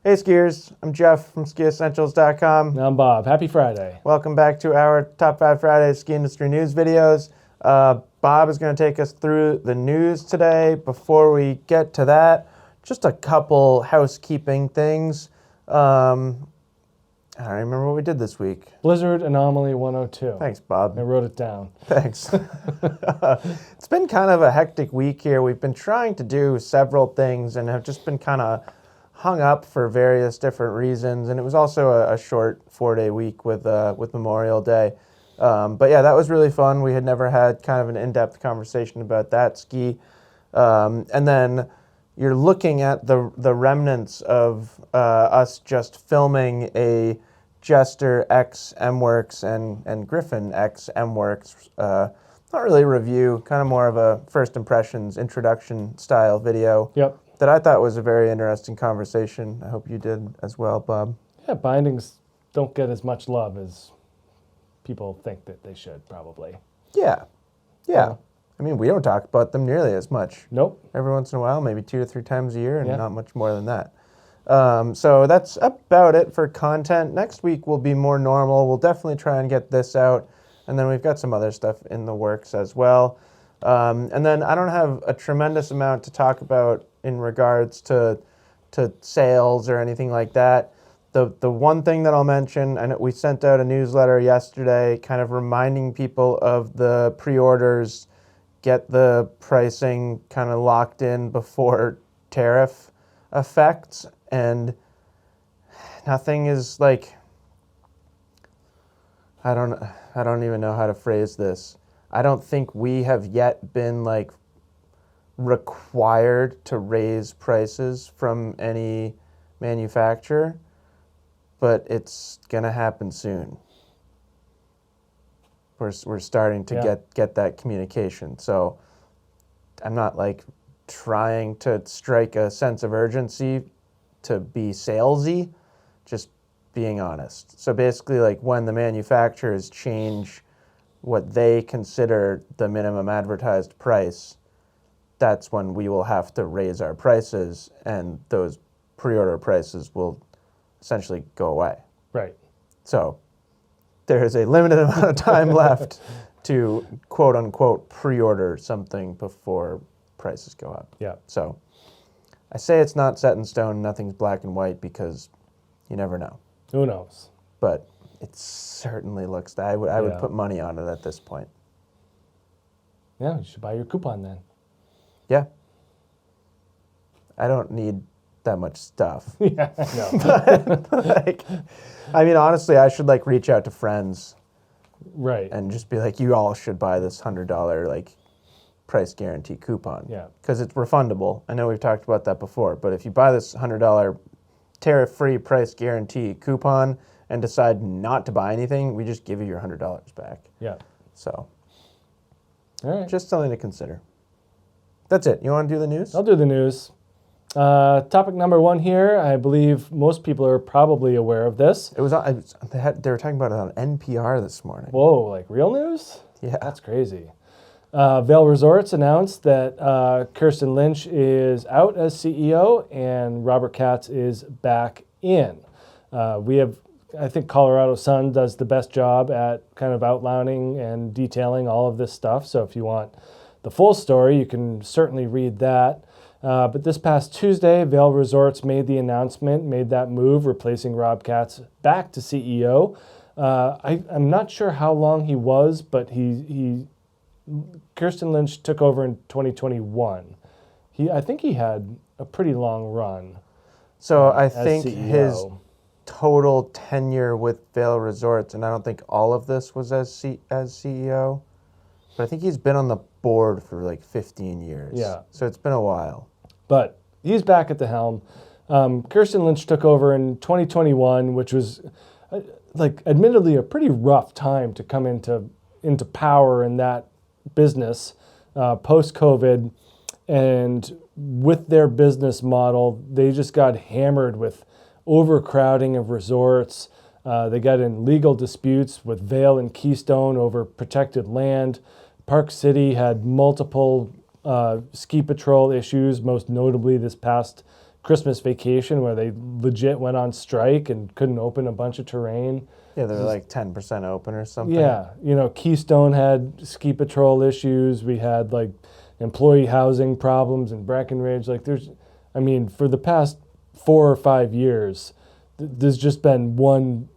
Hey skiers, I'm Jeff from skiessentials.com. I'm Bob. Happy Friday. Welcome back to our Top 5 Friday ski industry news videos. Bob is going to take us through the news today. Before we get to that, just a couple housekeeping things. I don't remember what we did this week. Blizzard Anomaly 102. Thanks, Bob. I wrote it down. Thanks. It's been kind of a hectic week here. We've been trying to do several things and have just been kind of hung up for various different reasons, and it was also a short 4-day week with Memorial Day. But yeah, that was really fun. We had never had kind of an in-depth conversation about that ski. And then you're looking at the remnants of us just filming a Jester X M-Works and Griffin X M-Works. Not really a review, kind of more of a first impressions, introduction style video. Yep. That I thought was a very interesting conversation. I hope you did as well, Bob. Yeah, bindings don't get as much love as people think that they should, probably. Yeah. I mean, we don't talk about them nearly as much. Nope. Every once in a while, maybe 2 to 3 times a year, and Yeah. not much more than that. So that's about it for content. Next week will be more normal. We'll definitely try and get this out. And then we've got some other stuff in the works as well. And then I don't have a tremendous amount to talk about in regards to sales or anything like that. The one thing that I'll mention, and we sent out a newsletter yesterday kind of reminding people of the pre-orders, get the pricing kind of locked in before tariff effects, and nothing is like, I don't even know how to phrase this. I don't think we have yet been like required to raise prices from any manufacturer, but it's gonna happen soon. We're starting to get that communication. So I'm not like trying to strike a sense of urgency to be salesy, just being honest. So basically, like when the manufacturers change what they consider the minimum advertised price, that's when we will have to raise our prices, and those pre-order prices will essentially go away. Right. So there is a limited amount of time left to quote unquote pre-order something before prices go up. Yeah. So I say it's not set in stone, nothing's black and white, because you never know. Who knows? But it certainly looks, I would put money on it at this point. Yeah, you should buy your coupon then. Yeah. I don't need that much stuff. Yeah, I know. I mean, honestly, I should like reach out to friends, Right. and just be like, you all should buy this $100 like price guarantee coupon. Yeah. Because it's refundable. I know we've talked about that before, but if you buy this $100 tariff-free price guarantee coupon and decide not to buy anything, we just give you your $100 back. Yeah. So, all right. just something to consider. That's it. You want to do the news? I'll do the news. Topic number 1 here. I believe most people are probably aware of this. They were talking about it on NPR this morning. Whoa, like real news? Yeah. That's crazy. Vail Resorts announced that Kirsten Lynch is out as CEO and Robert Katz is back in. I think Colorado Sun does the best job at kind of outlining and detailing all of this stuff. So if you want the full story, you can certainly read that. But this past Tuesday, Vail Resorts made that move, replacing Rob Katz back to CEO. I'm not sure how long he was, but Kirsten Lynch took over in 2021. I think he had a pretty long run. So I think CEO. his total tenure with Vail Resorts, and I don't think all of this was as CEO, but I think he's been on the board for like 15 years. Yeah. So it's been a while. But he's back at the helm. Kirsten Lynch took over in 2021, which was admittedly a pretty rough time to come into power in that business post-COVID. And with their business model, they just got hammered with overcrowding of resorts. They got in legal disputes with Vail and Keystone over protected land. Park City had multiple ski patrol issues, most notably this past Christmas vacation where they legit went on strike and couldn't open a bunch of terrain. Yeah, they're like 10% open or something. Yeah, Keystone had ski patrol issues. We had like employee housing problems in Breckenridge. Like for the past 4 or 5 years, there's just been one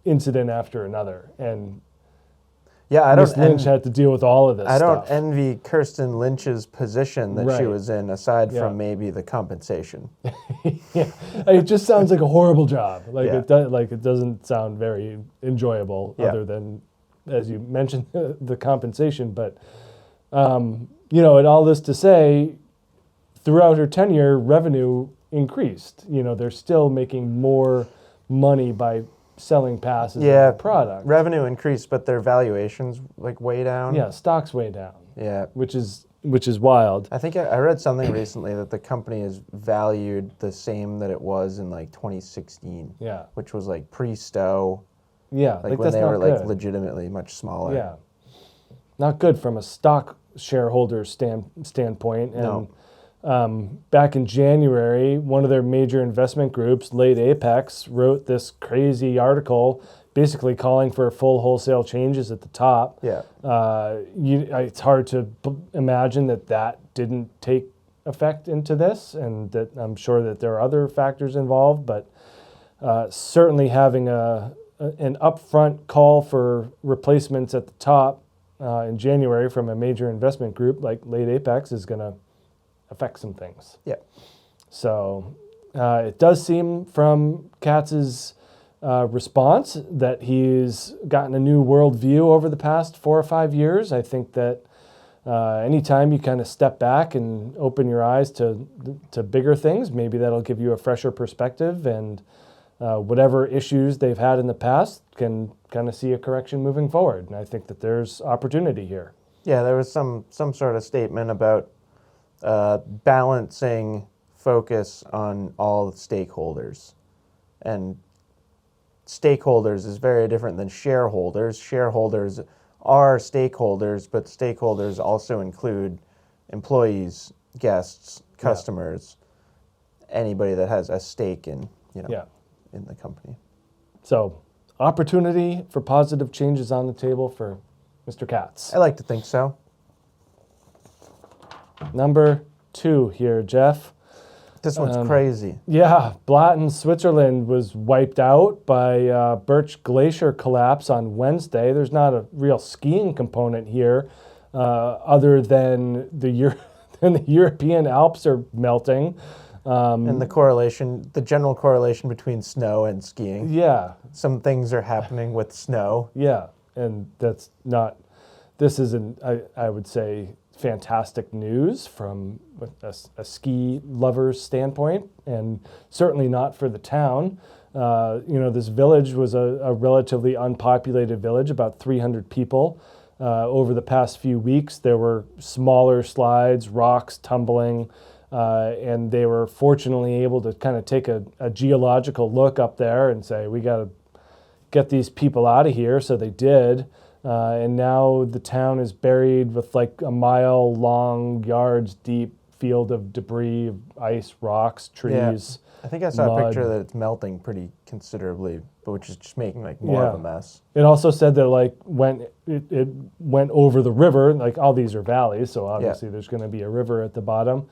incident after another, and Ms. Lynch had to deal with all of this I stuff. don't envy Kirsten Lynch's position that she was in, aside from maybe the compensation. Yeah, it just sounds like a horrible job. Like it doesn't sound very enjoyable, other than, as you mentioned, the compensation. But and all this to say, throughout her tenure, revenue increased. They're still making more money by selling passes and product. Revenue increased, but their valuations like way down. Yeah, stock's way down. Yeah. Which is wild. I think I read something recently that the company is valued the same that it was in like 2016. Yeah. Which was like pre-Stowe. Yeah, like when they were like legitimately much smaller. Yeah. Not good from a stock shareholder standpoint. And no. Back in January, one of their major investment groups, Late Apex, wrote this crazy article basically calling for full wholesale changes at the top. Yeah. It's hard to imagine that didn't take effect into this, and that I'm sure that there are other factors involved, but certainly having an upfront call for replacements at the top in January from a major investment group like Late Apex is going to affect some things. Yeah. So it does seem from Katz's response that he's gotten a new worldview over the past 4 or 5 years. I think that anytime you kind of step back and open your eyes to bigger things, maybe that'll give you a fresher perspective, and whatever issues they've had in the past can kind of see a correction moving forward. And I think that there's opportunity here. Yeah, there was some sort of statement about balancing focus on all stakeholders. And stakeholders is very different than shareholders. Shareholders are stakeholders, but stakeholders also include employees, guests, customers, anybody that has a stake in, in the company. So, opportunity for positive changes on the table for Mr. Katz. I like to think so. Number 2 here, Jeff. This one's crazy. Yeah, Blatten, Switzerland was wiped out by Birch Glacier collapse on Wednesday. There's not a real skiing component here, other than the European Alps are melting. And the general correlation between snow and skiing. Yeah. Some things are happening with snow. Yeah, and this isn't, I would say, fantastic news from a ski lover's standpoint, and certainly not for the town. This village was a relatively unpopulated village, about 300 people. Over the past few weeks, there were smaller slides, rocks tumbling, and they were fortunately able to kind of take a geological look up there and say, we got to get these people out of here. So they did. And now the town is buried with like a mile-long, yards-deep field of debris, ice, rocks, trees. Yeah. I think I saw mud. a picture that it's melting pretty considerably, but which is just making like more of a mess. It also said that like when it went over the river, like all these are valleys, so obviously there's going to be a river at the bottom.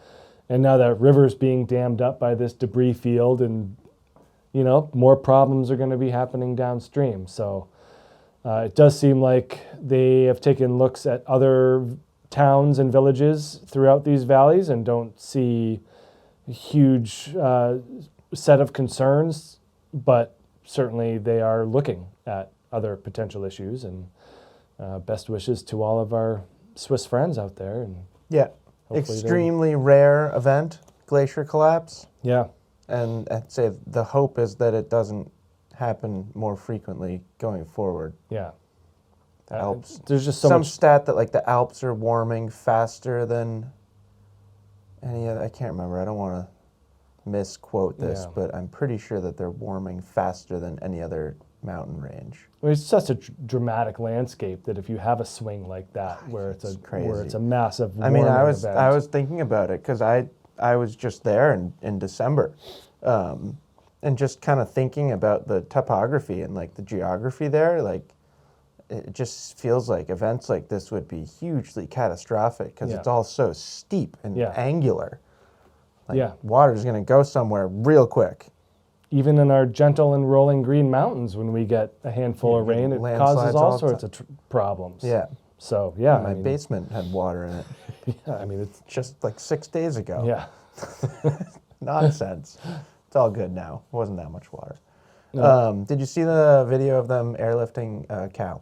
And now that river's being dammed up by this debris field, and more problems are going to be happening downstream. So it does seem like they have taken looks at other towns and villages throughout these valleys and don't see a huge set of concerns, but certainly they are looking at other potential issues, and best wishes to all of our Swiss friends out there. And extremely rare event, glacier collapse. Yeah. And I'd say the hope is that it doesn't happen more frequently going forward. Yeah. The Alps. There's just so some much stat that like the Alps are warming faster than any other. I can't remember. I don't want to misquote this, but I'm pretty sure that they're warming faster than any other mountain range. I mean, it's such a dramatic landscape that if you have a swing like that, where it's a massive warming event. I was thinking about it because I I was just there in December, and just kind of thinking about the topography and like the geography there, like it just feels like events like this would be hugely catastrophic because it's all so steep and angular. Like water's going to go somewhere real quick. Even in our gentle and rolling green mountains, when we get a handful of rain, it causes all sorts of problems. Yeah. So, My basement had water in it. Yeah, I mean, it's just like 6 days ago. Yeah. Nonsense. It's all good now. It wasn't that much water. No. Did you see the video of them airlifting a cow?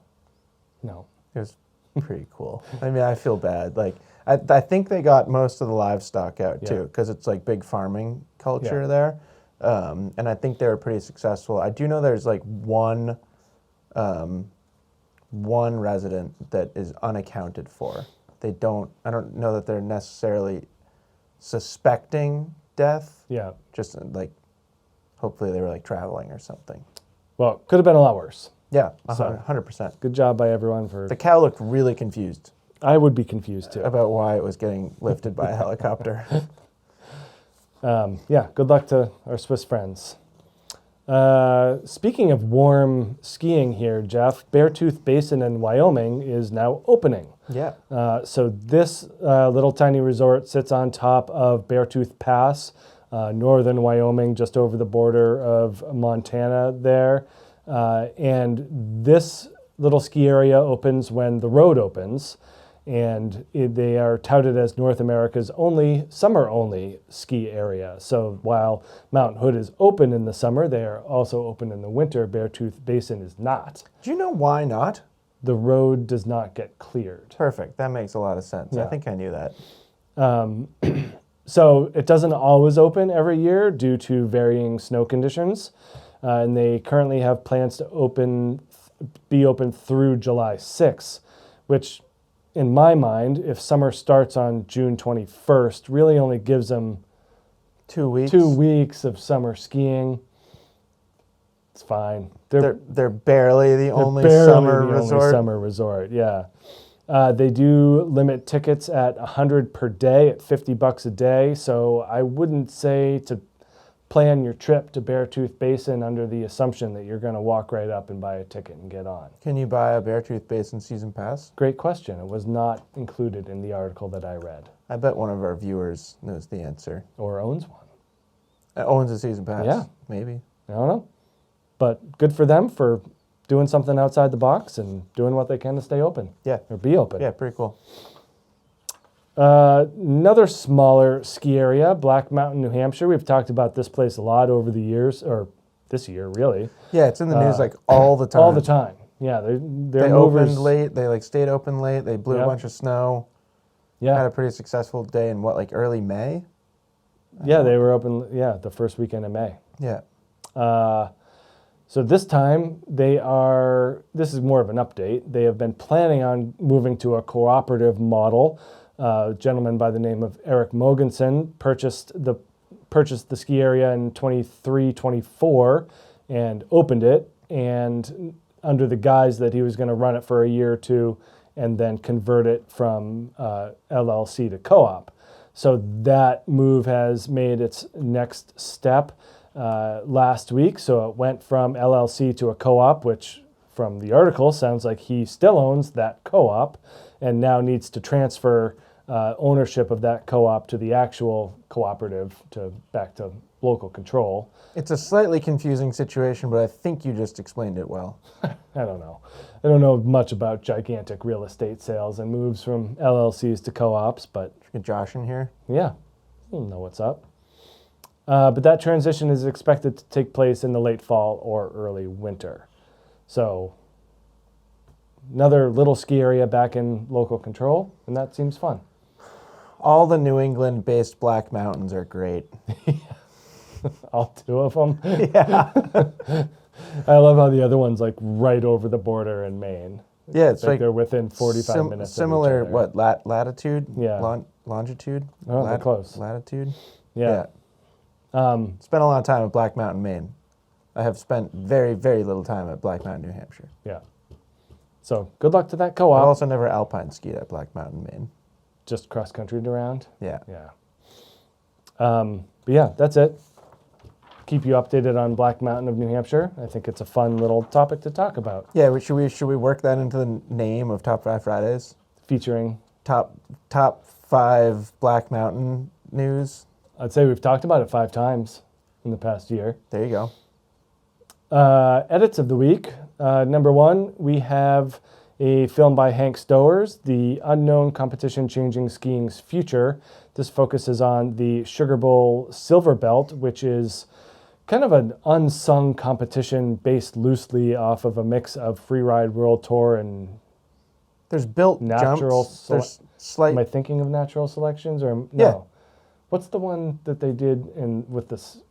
No. It was pretty cool. I mean, I feel bad. Like, I think they got most of the livestock out too, because it's like big farming culture there. And I think they were pretty successful. I do know there's like one resident that is unaccounted for. I don't know that they're necessarily suspecting death. Yeah. Just like, hopefully they were like traveling or something. Well, could have been a lot worse. Yeah, 100%. Good job by everyone for... The cow looked really confused. I would be confused too. About why it was getting lifted by a helicopter. Yeah, good luck to our Swiss friends. Speaking of warm skiing here, Jeff, Beartooth Basin in Wyoming is now opening. Yeah. So this little tiny resort sits on top of Beartooth Pass, northern Wyoming, just over the border of Montana there. And this little ski area opens when the road opens. And they are touted as North America's only summer-only ski area. So while Mount Hood is open in the summer, they are also open in the winter. Beartooth Basin is not. Do you know why not? The road does not get cleared. Perfect. That makes a lot of sense. Yeah. I think I knew that. So it doesn't always open every year due to varying snow conditions. And they currently have plans to be open through July 6th, which... in my mind, if summer starts on June 21st, really only gives them 2 weeks. 2 weeks of summer skiing. It's fine. They're barely the only summer resort. Only summer resort, yeah. They do limit tickets at $100 per day at $50 a day. So I wouldn't say to plan your trip to Beartooth Basin under the assumption that you're going to walk right up and buy a ticket and get on. Can you buy a Beartooth Basin season pass? Great question. It was not included in the article that I read. I bet one of our viewers knows the answer. Or owns one. Owns a season pass? Yeah. Maybe. I don't know. But good for them for doing something outside the box and doing what they can to stay open. Yeah. Or be open. Yeah, pretty cool. Another smaller ski area, Black Mountain, New Hampshire. We've talked about this place a lot over the years, or this year, really. Yeah, it's in the news like all the time. All the time. Yeah, they're they movers. Opened late. They like stayed open late. They blew a bunch of snow. Yeah. Had a pretty successful day in what, like early May? Yeah, they were open. Yeah, the first weekend of May. Yeah. So this time this is more of an update. They have been planning on moving to a cooperative model. A gentleman by the name of Eric Mogensen purchased the ski area in 23-24 and opened it, and under the guise that he was going to run it for a year or two and then convert it from LLC to co-op. So that move has made its next step last week. So it went from LLC to a co-op, which from the article sounds like he still owns that co-op and now needs to transfer ownership of that co-op to the actual cooperative back to local control. It's a slightly confusing situation, but I think you just explained it well. I don't know. I don't know much about gigantic real estate sales and moves from LLCs to co-ops, but... Should we get Josh in here? Yeah, he'll know what's up. But that transition is expected to take place in the late fall or early winter. So another little ski area back in local control, and that seems fun. All the New England-based Black Mountains are great. All two of them? Yeah. I love how the other one's like right over the border in Maine. Yeah, it's like they're within 45 minutes similar, of each other. what, latitude? Yeah. Longitude? Oh, they're close. Latitude? Yeah. Spent a lot of time at Black Mountain, Maine. I have spent very, very little time at Black Mountain, New Hampshire. Yeah. So good luck to that co-op. I've also never alpine skied at Black Mountain, Maine. Just cross-country around? Yeah. Yeah. But yeah, that's it. Keep you updated on Black Mountain of New Hampshire. I think it's a fun little topic to talk about. Yeah, should we work that into the name of Top 5 Fridays? Featuring, Top 5 Black Mountain news. I'd say we've talked about it 5 times in the past year. There you go. Edits of the week. Number 1, we have a film by Hank Stowers, The Unknown Competition Changing Skiing's Future. This focuses on the Sugar Bowl Silver Belt, which is kind of an unsung competition based loosely off of a mix of Freeride World Tour and There's built natural. jumps. There's slight. Am I thinking of natural selections or no? Yeah. What's the one that they did with this?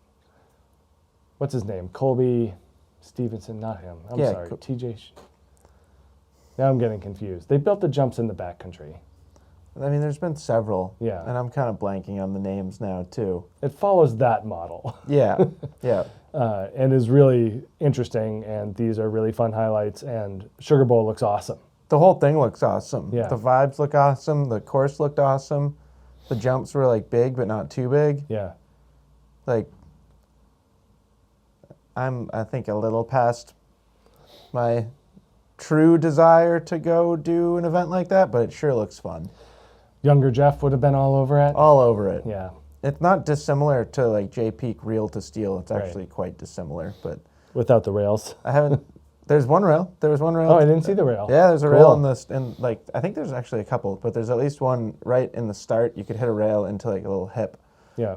What's his name? Colby Stevenson, not him. I'm Yeah, sorry, TJ. Now I'm getting confused. They built the jumps in the backcountry. I mean, there's been several. Yeah. And I'm kind of blanking on the names now too. It follows that model. Yeah. Yeah. And is really interesting, and these are really fun highlights, and Sugar Bowl looks awesome. The whole thing looks awesome. Yeah. The vibes look awesome. The course looked awesome. The jumps were like big, but not too big. Yeah. Like, I think a little past my true desire to go do an event like that, but it sure looks fun. Younger Jeff would have been all over it. All over it. Yeah. It's not dissimilar to like J Peak Reel to Steel. It's Right. actually quite dissimilar, but Without the rails. I haven't. There's one rail. There was one rail. Oh, I didn't see the rail. Yeah, there's a rail Cool. in like I think there's actually a couple, but there's at least one right in the start. You could hit a rail into like a little hip. Yeah.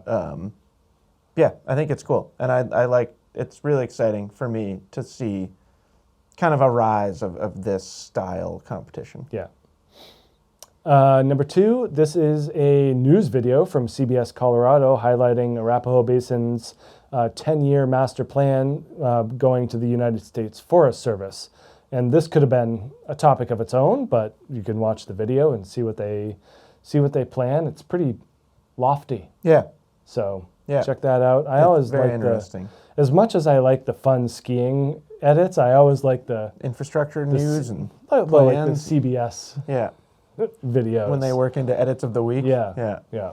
Yeah, I think it's cool, and I like. It's really exciting for me to see kind of a rise of this style competition. Yeah. Number 2, this is a news video from CBS Colorado highlighting Arapahoe Basin's 10-year master plan going to the United States Forest Service. And this could have been a topic of its own, but you can watch the video and see what they plan. It's pretty lofty. Yeah, So Yeah. check that out. I always very like interesting. as much as I like the fun skiing edits, I always like the Infrastructure news and like the plans. CBS Yeah, videos. when they work into edits of the week. Yeah. Yeah.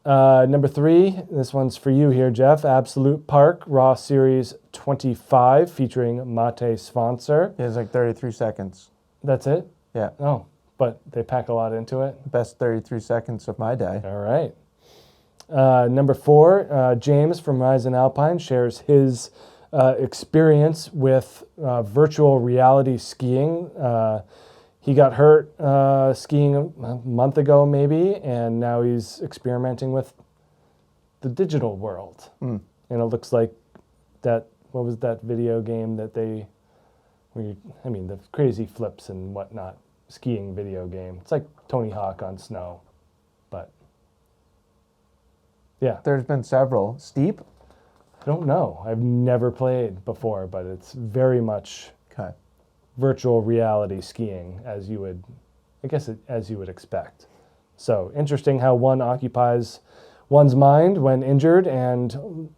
Number 3, this one's for you here, Jeff. Absolute Park Raw Series 25 featuring Mate Sponsor. It's like 33 seconds. That's it? Yeah, Oh, but they pack a lot into it. best 33 seconds of my day. All right. Number 4, James from Rise and Alpine shares his experience with virtual reality skiing. He got hurt skiing a month ago, maybe, and now he's experimenting with the digital world. And it looks like that. What was that video game that the crazy flips and whatnot skiing video game. It's like Tony Hawk on snow, but yeah. There's been several. Steep? I don't know. I've never played before, but it's very much Okay. virtual reality skiing, as you would expect. So interesting how one occupies one's mind when injured and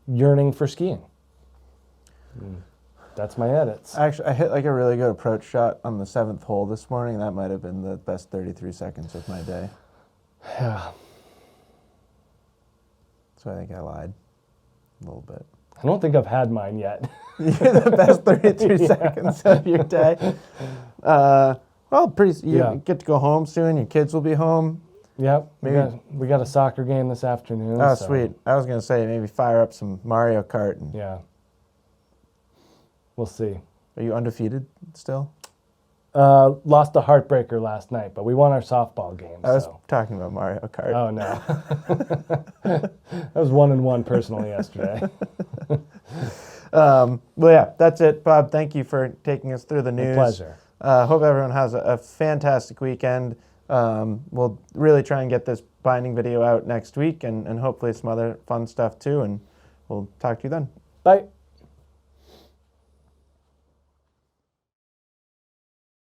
yearning for skiing. That's my edits. Actually, I hit like a really good approach shot on the 7th hole this morning. That might have been the best 33 seconds of my day. Yeah. So I think I lied a little bit. I don't think I've had mine yet. You're the best 33 seconds of your day. Well, you get to go home soon. Your kids will be home. Yep. Maybe- We got a soccer game this afternoon. Oh, so, sweet. I was going to say maybe fire up some Mario Kart. And, Yeah. We'll see. Are you undefeated still? Lost a heartbreaker last night, but we won our softball game. I was so. talking about Mario Kart. Oh, no. I was 1-1 personally yesterday. Well, yeah, that's it. Bob, thank you for taking us through the news. Pleasure. Hope everyone has a fantastic weekend. We'll really try and get this binding video out next week and hopefully some other fun stuff too. And we'll talk to you then. Bye.